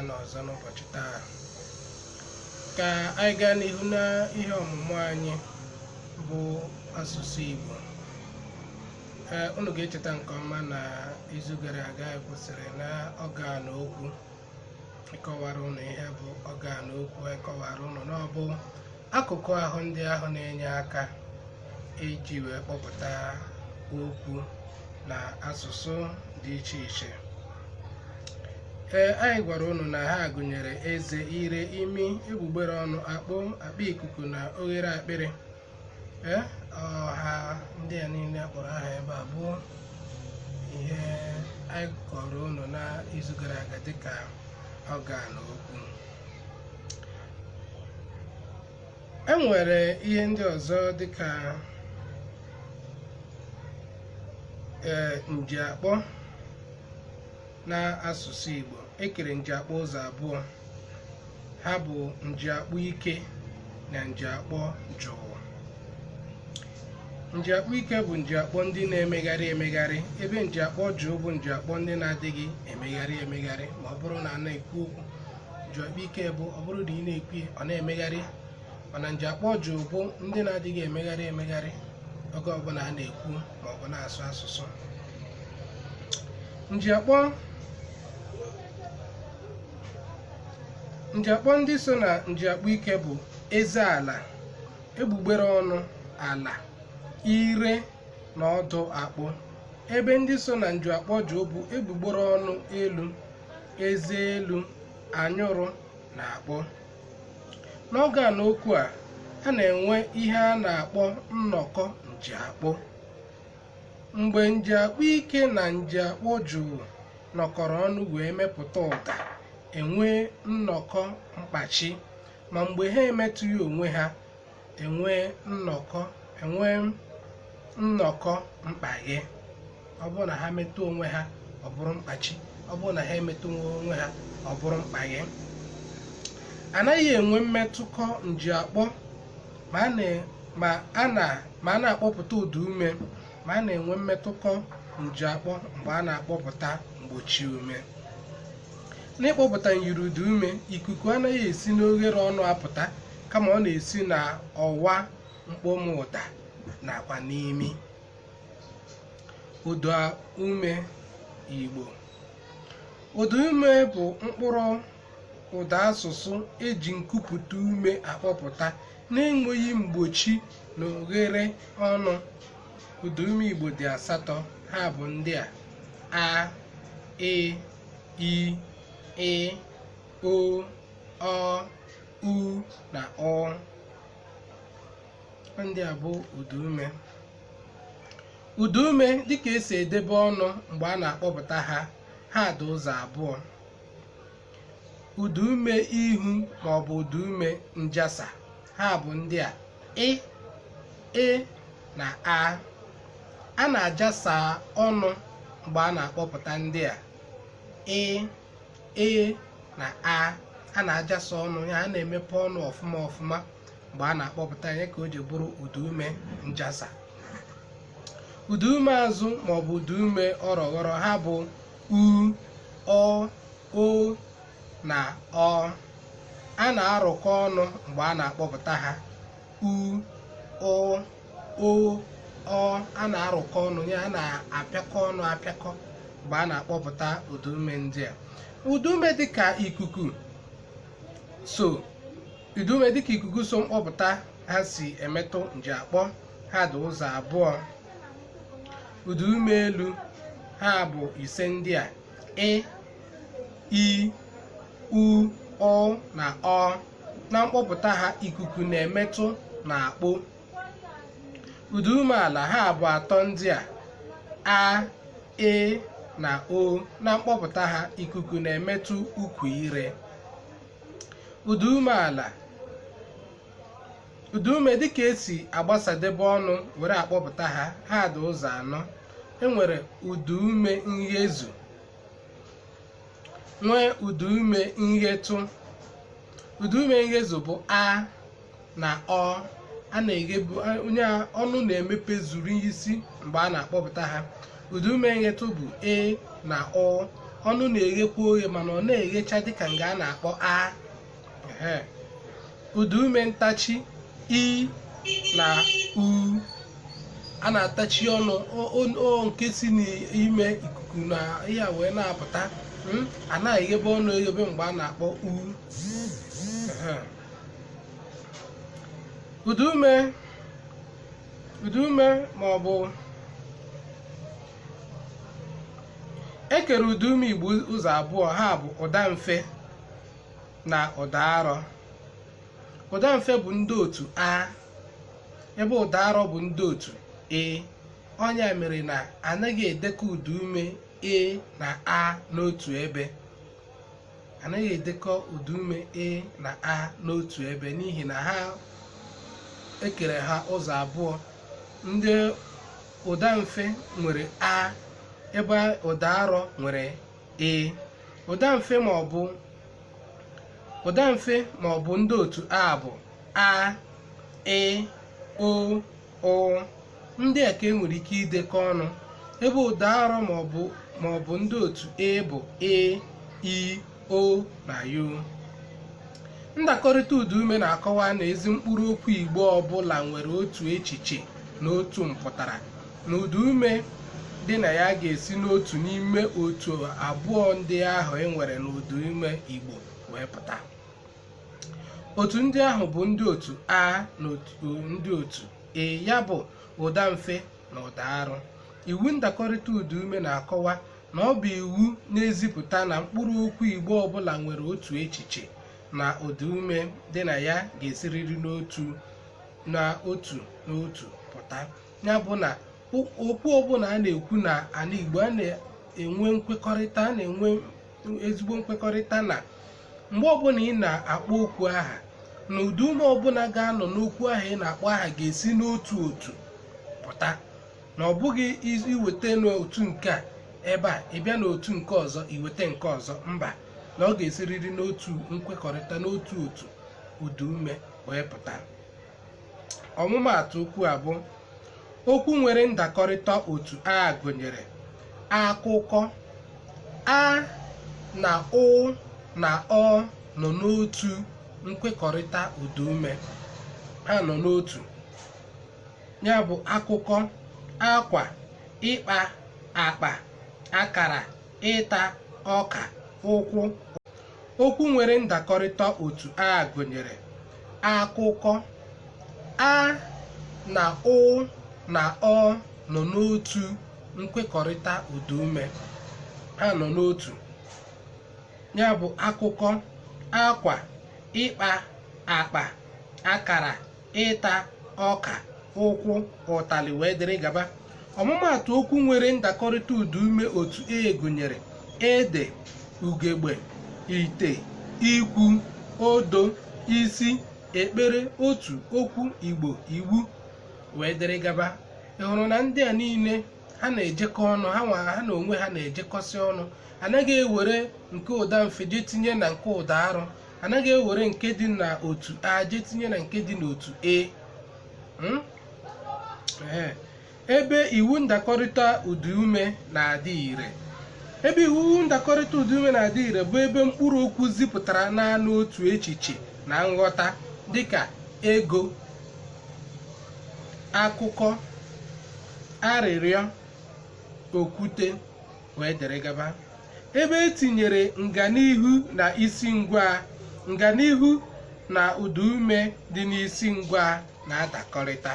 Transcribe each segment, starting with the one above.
na ọzọ n'ụbọchị taa ka anyị gaa n'ihu na ihe ọmụmụ anyị bụ asụsụ Igbo. Unu ga-echeta nke ọma na izu gara aga anyị kwụsịrị na ọganokwu. Ịkọwara unu ihe bụ ọganokwu, ịkọwara unu na ọ bụ akụkụ ahụ ndị ahụ na-enye aka iji wee kpọpụta okwu na asụsụ dị iche iche. Anyị gwara unu na ha gụnyere eze, ire, imi, egbugbere ọnụ, akpụ, akpa ikuku na oghere akpịrị. Ha ndị a niile akpọrọ aha ebe a bụ ihe anyị kọrọ unu na izu gara aga dịka ọganokwu. Enwere ihe ndị ọzọ dịka njiakpọ na asụsụ Igbo. Ekere njiakpọ ụzọ abụọ. Ha bụ njiakpọ ike na njiakpọ jụụ. Njiakpọ ike bụ njiakpọ ndị na-emegharị emegharị, ebe njiakpọ jụụ bụ njiakpọ ndị na-adịghị emegharị emegharị ma ọ bụrụ na a na-ekwu okwu. Njiakpọ ike bụ ọ bụrụ na ị na-ekwu ọ na-emegharị, mana njiakpọ jụụ bụ ndị na-adịghị emegharị emegharị oge ọbụla a na-ekwu ma ọ bụ na-asụ asụsụ. Njiakpọ ndị so na njiakpọ ike bụ eze ala, egbugbere ọnụ ala, ire na ọdụ akpụ. Ebe ndị so na njiakpọ jụụ bụ egbugbere ọnụ elu, eze elu, anyụrụ na akpụ. N'ọganokwu a na-enwe ihe a na-akpọ nnọkọ njiakpọ. Mgbe njiakpọ ike na njiakpọ jụụ nọkọrọ ọnụ wee mepụta ụda, enwee nnọkọ mkpachi, ma mgbe ha emetụghị onwe ha, enwee nnọkọ mkpaghe. Ọ bụrụ na ha metụ onwe ha, ọ bụrụ mkpachi. Ọ bụrụ na ha emetụ onwe ha, ọ bụrụ mkpaghe. Anaghị enwe mmetụkọ njiakpọ ma a na-akpọpụta ụda ume, ma a na-enwe mmetụkọ njiakpọ mgbe a na-akpọpụta mgbochi ume. N'ịkpọpụta nyiri ụda ume, ikuku anaghị esi n'oghere ọnụ apụta, kama ọ na-esi na ọwa mkpọmụ ụda nakwa n'imi. Ụda ume Igbo. Ụda ume bụ mkpụrụ ụda asụsụ eji nkupụta ume akpọpụta na-enweghị mgbochi na oghere ọnụ. Ụda ume Igbo dị 8. Ha bụ ndị a: e, i, o, u na ọ. Ndị a bụ ụda ume. Ụda ume dịka esi edebe ọnụ mgbe a na-akpọpụta ha dị ụzọ abụọ: ụda ume ihu ma ọ bụ ụda ume njasa. Ha bụ ndị a: e na a. A na-ajasa ọnụ mgbe a na-akpọpụta ndị a: e na a. A na-ajasa ọnụ ya, a na-emepe ọnụ ọfụma ọfụma mgbe a na-akpọpụta ya, ka o ji bụrụ ụda ume njasa. Ụda ume azụ ma ọ bụ ụda ume ọrọghọrọ. Ha bụ u, ọ, o na ọ. A na-arụkọ ọnụ mgbe a na-akpọpụta ha: u, o, ọ. A na-arụkọ ọnụ ya, a na-apịakọ ọnụ apịakọ mgbe a na-akpọpụta ụda ume ndị a. Ụda ume dịka ikuku so mkpọpụta ha si emetụ njiakpọ. Ha dị ụzọ abụọ. Ụda ume elu. Ha bụ 5 ndị a: e, i, u, ọ na ọ. Na mkpọpụta ha, ikuku na-emetụ na akpụ. Ụda ume ala. Ha bụ 3 ndị a e na o. Na mkpọpụta ha, ikuku na-emetụ ukwu ire. Ụda ume ala. Ụda ume dịka esi agbasadebe ọnụ were akpọpụta ha dị ụzọ 4. Enwere ụda ume nghezu, nwee ụda ume nghetụ. Ụda ume nghezu bụ a na ọ. A na-eghebu onye ọnụ na-emepe zuru isi mgbe a na-akpọpụta ha. Ụda ume nghetụ bụ e na ọ. ọnụ na-eghekwa oghe mana ọ na-eghecha dịka nga a na-akpọ a. Ụdaume ntachi i na u, a na-atachi ọnụ nke si n'ime ikuku na ihe a wee na-apụta, a na-eghebe ọnụ eghebe mgbe a na-akpọ u. Ụdaume ma ọ bụ ekere ụdaume Igbo ụzọ abụọ, ha bụ ụdamfe na ụdaarọ. Ụdamfe bụ ndị otu a, ebe ụdaarọ bụ ndị otu e. Ọnya mere na anaghị edekọ ụdaume e na a n'otu ebe. Anaghị edekọ ụdaume e na a n'otu ebe n'ihi na ha ekere ha ụzọ abụọ. Ndị ụdamfe nwere a ebe ụdaarọ nwere e. Ụdamfe ma ọ bụ ndị otu a bụ a, e, o, o. Ndị a ka e nwere ike idekọ ọnụ, ebe ụdaarọ ma ọ bụ ndị otu e bụ e, i, o na u. Ndakọrịta ụdaume na-akọwa na ezi mkpụrụ okwu Igbo ọbụla nwere otu echiche na otu mpụtara, na ụdaume dị na ya ga-esi n'otu n'ime otu abụọ ndị ahụ e nwere n'ụdaume Igbo wee pụta. Otu ndị ahụ bụ ndị otu a na ndị otu e, ya bụ ụdamfe na ụdaarọ. Iwu ndakọrịta ụdaume na-akọwa na ọ bụ iwu na-ezipụta na mkpụrụ okwu Igbo ọbụla nwere otu echiche na ụdaume dị na ya ga-esiriri n'otu pụta. Ya bụ na okwu ọbụla a na-ekwu na ala Igbo a na-enwe nkwekọrịta, a na-enwe ezigbo nkwekọrịta na mgbe ọbụla ị na-akpọ okwu aha, na ụdaume ọbụla ga-anọ n'okwu aha ị na-akpọ aha ga-esi n'otu otu pụta, na ọ bụghị iweta n'otu nke a ebe a ịbịa n'otu nke ọzọ iweta nke ọzọ, mba, na ọ ga-esiriri n'otu nkwekọrịta n'otu otu ụdaume wee pụta. Ọmụmaatụ okwu abụ okwu nwere ndakọrịta otu a gụnyere akụkọ. A na ụ na ọ nọ n'otu nkwekọrịta ụdaume, ha nọ n'otu, ya bụ akụkọ, akwa, ịkpa, akpa, akara, ịta, ọka, ụkwụ. Okwu nwere ndakọrịta otu a gụnyere akụkọ. A na ụ na ọ nọ n'otu nkwekọrịta ụdaume, ha nọ n'otu, ya bụ akụkọ, akwa, ịkpa, akpa, akara, ịta, ọka, ụkwụ, ụtalị wee dịrị gaba. Ọmụmaatụ okwu nwere ndakọrịta ụdaume otu e gụnyere ede, ugegbe, ite, ikwu, odo, isi, ekpere, otu, okwu, Igbo, iwu wee dịrị gaba. Ị hụrụ na ndị a niile ha na-ejekọ ọnụ, ha na onwe ha na-ejekọsị ọnụ. Anaghị ewere nke ụdamfe je tinye na nke ụdaarọ, anaghị ewere nke dị na otu a je tinye na nke dị n'otu e. Ebe iwu ndakọrịta ụdaume na-adị ire. Ebe iwu ndakọrịta ụdaume na-adị ire bụ ebe mkpụrụ okwu zipụtara naanị otu echiche na nghọta, dịka ego, akụkọ, arịrịọ, okwute wee dịrị gaba. Ebe etinyere nganihu na isi ngwa, nganihu na ụdaume dị n'isi ngwa na-adakọrịta.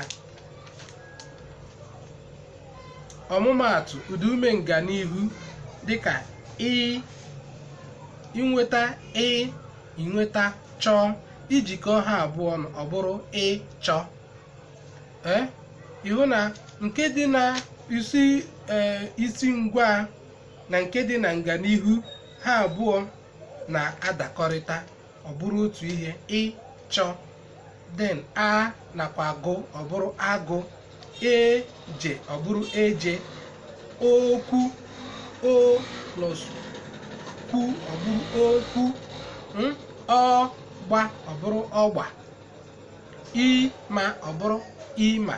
Ọmụmaatụ ụdaume nganihu dịka inweta, inweta, chọọ, ijikọ ha abụọ ọ bụrụ ịchọ. Ịhụ na nke dị na isi ngwa na nke dị na nganihu ha abụọ na-adakọrịta ọ bụrụ otu ihe, ịchọ. Then a nakwa agụ ọ bụrụ agụ, eje ọ bụrụ eje, okwu, o plus kwu ọ bụrụ okwu, ọgba ọ bụrụ ọgba, ịma ọ bụrụ ịma.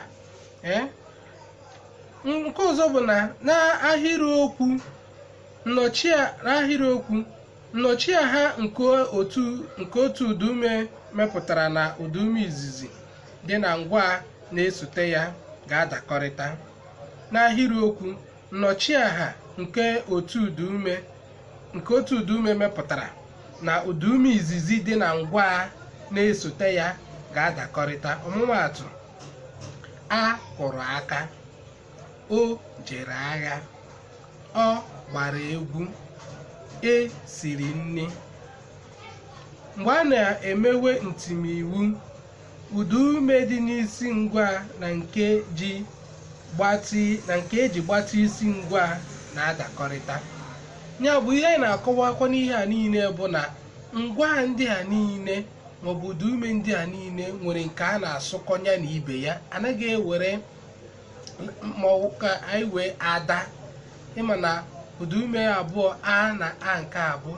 Nke ọzọ bụ na n'ahịrịokwu n'ahịrịokwu nnọchiaha nke otu ụdaume mepụtara na ụdaume izizi dị na ngwa na-esote ya ga-adakọrịta. N'ahịrịokwu nnọchiaha nke otu ụdaume mepụtara na ụdaume izizi dị na ngwa na-esote ya ga-adakọrịta. Ọmụmaatụ: A kụrụ aka, O jere agha, Ọ gbara egwu, E siri nri. Mgbe a na-emewe ntimiwu, ụdaume dị n'isi ngwa na nke eji gbatị isi ngwa na-adakọrịta. Ya bụ ihe anyị na-akọwakwa n'ihe a niile bụ na ngwa ndị a niile maọbụ ụdaume ndị a niile nwere nke a na-asụkọnya na ibe ya. Anaghị ewere maọbụ ka anyị wee ada. Ịma na ụdaume abụọ A na A nke abụọ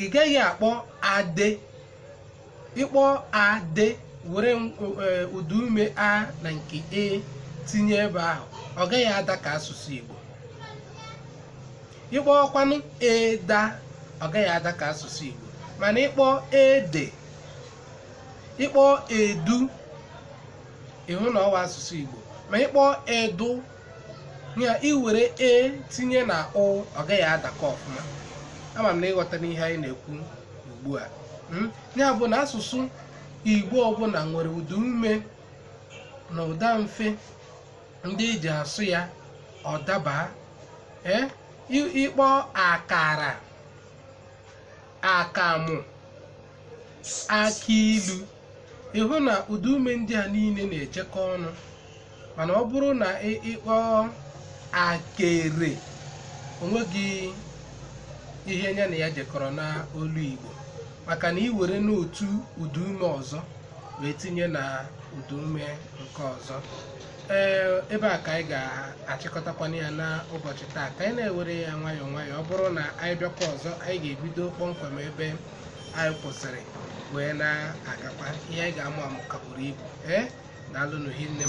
ị gaghị akpọ ade. Ịkpọ ade were ụdaume A na nke E tinye ebe ahụ, ọ gaghị ada ka asụsụ Igbo. Ịkpọkwanụ eda, ọ gaghị ada ka asụsụ Igbo. Mana ịkpọ ede, ịkpọ edu, ịhụ na ọwa asụsụ Igbo. Ma ịkpọ edu, ya iwere E tinye na O, ọ gaghị adakọ ọfụma. Ama m na ịghọta n'ihe anyị na-ekwu ugbu a. Ya bụ na asụsụ Igbo ọbụla nwere ụdaume na ụda mfe ndị eji asụ ya ọ daba. Ịkpọ akara, akamụ, akị ilu, ịhụ na ụdaume ndị a niile na-ejekọ ọnụ. Mana ọ bụrụ na ịkpọ akere, onweghị ihe ya na ya jekọrọ na olu Igbo, maka na iwere n'otu ụdaume ọzọ wee tinye na ụdaume nke ọzọ. Ebe a ka anyị ga-achịkọtakwana ya n'ụbọchị taa, ka anyị na-ewere ya nwayọọ nwayọọ. Ọ bụrụ na anyị bịakwa ọzọ, anyị ga-ebido kpọmkwem ebe anyị kwụsịrị wee na-agakwa. Ihe anyị ga-amụ ka buru ibu. Daalụnụ hinne.